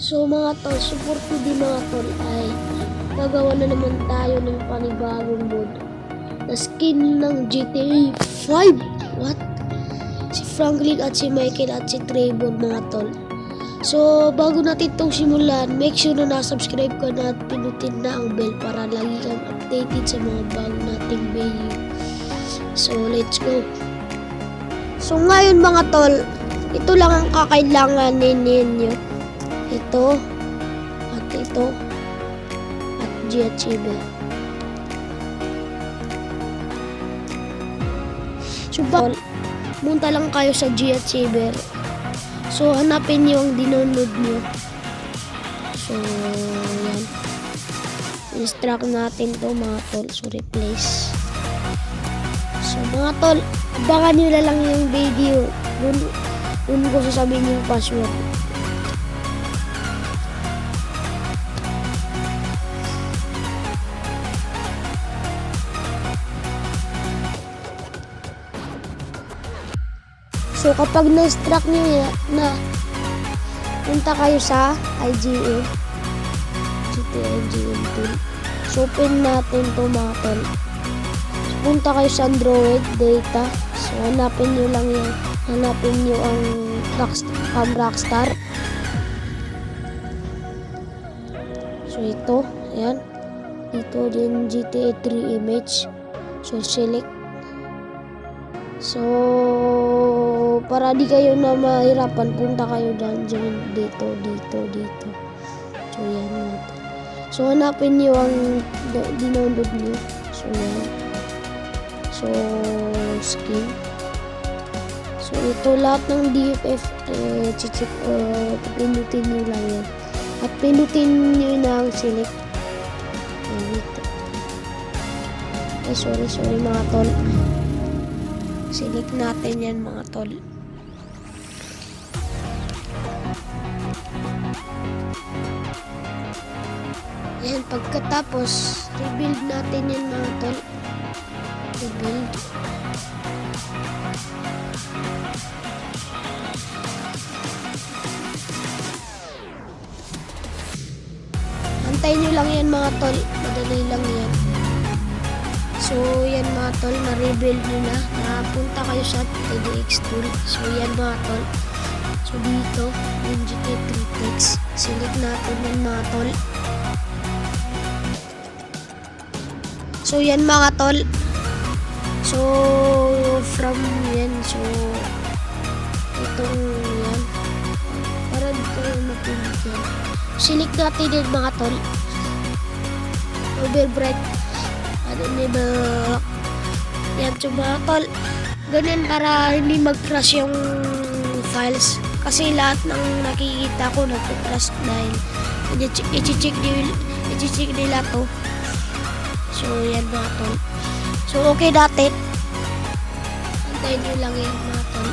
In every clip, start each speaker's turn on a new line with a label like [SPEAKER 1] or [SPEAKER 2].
[SPEAKER 1] So mga tol, support ko din mga tol ay gagawa na naman tayo ng panibagong mod na skin ng GTA 5. What? Si Franklin at si Michael at si Trevor mga tol. So bago natin itong simulan, make sure na na-subscribe ka na at pinutin na ang bell para lagi kang updated sa mga bago nating video. So let's go. So ngayon mga tol, ito lang ang kakailanganin ninyo. Ito at GHB. So punta lang kayo sa GHB. So hanapin niyo ang dinownload niyo. So yan. Instruct natin to mga tol. So replace. So mga tol, abangan nyo na lang yung video. Doon ko sasabihin yung password. So kapag na-extract nyo na, punta kayo sa IGN. GTA IGN tool. So open natin to mga tol. Punta kayo sa Android data. So hanapin nyo lang yan. Hanapin nyo ang Rockstar. So ito, ayan. Ito din GTA 3 image. So select. So para di kayo na mahirapan, punta kayo dyan dito. So yan natin. So hanapin nyo ang dinownload nyo. So yan. So skin. So ito lahat ng DFF check pinutin nyo lang yan. At pinutin nyo na ang select. Sorry mga tol. Select natin yan mga tol. Yan, pagkatapos rebuild natin yan mga tol. Rebuild. Antayin nyo lang yan mga tol. Madali lang yan. So yan mga tol, na-rebuild nyo na. Napunta kayo sa TDX tool. So yan mga tol. So dito, yung GTA 3 text. Select natin yan mga tol. So yan mga tol. So from yan. So itong yan. Para dito yung mapilit yan. Select natin yan mga tol. Overbright. Yan, so mga tol, ganyan para hindi mag-crash yung files. Kasi lahat ng nakikita ko nag-crash dahil i-check nila to. So yan mga tol. So okay dati. Antayin nyo lang yan mga tol.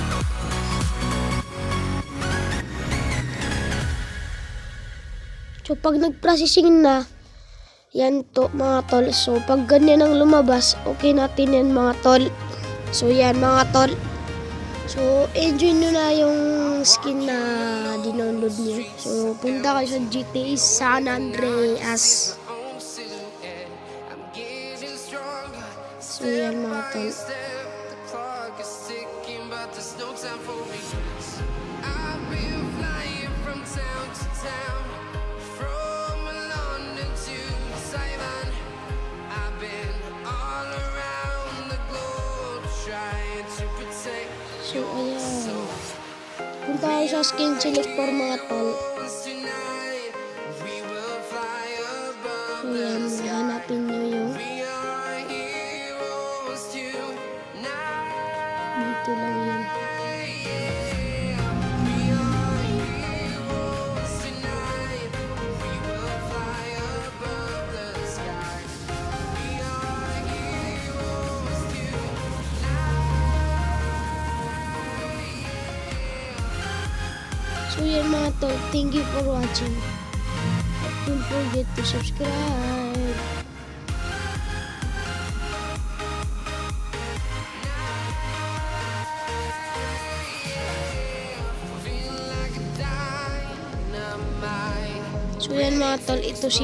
[SPEAKER 1] So pag nag-processing na, yan to mga tol. So pag ganyan ang lumabas, okay natin yan mga tol. So yan mga tol. So enjoy nyo na yung skin na dinownload nyo. So punta kayo sa GTA San Andreas. So yan mga tol. So ayan. Punta kayo sa skin selector mga tol. So ayan, hanapin nyo yung dito lang yan. So yan mga tol, thank you for watching. Don't forget to subscribe. So yan mga tol, ito si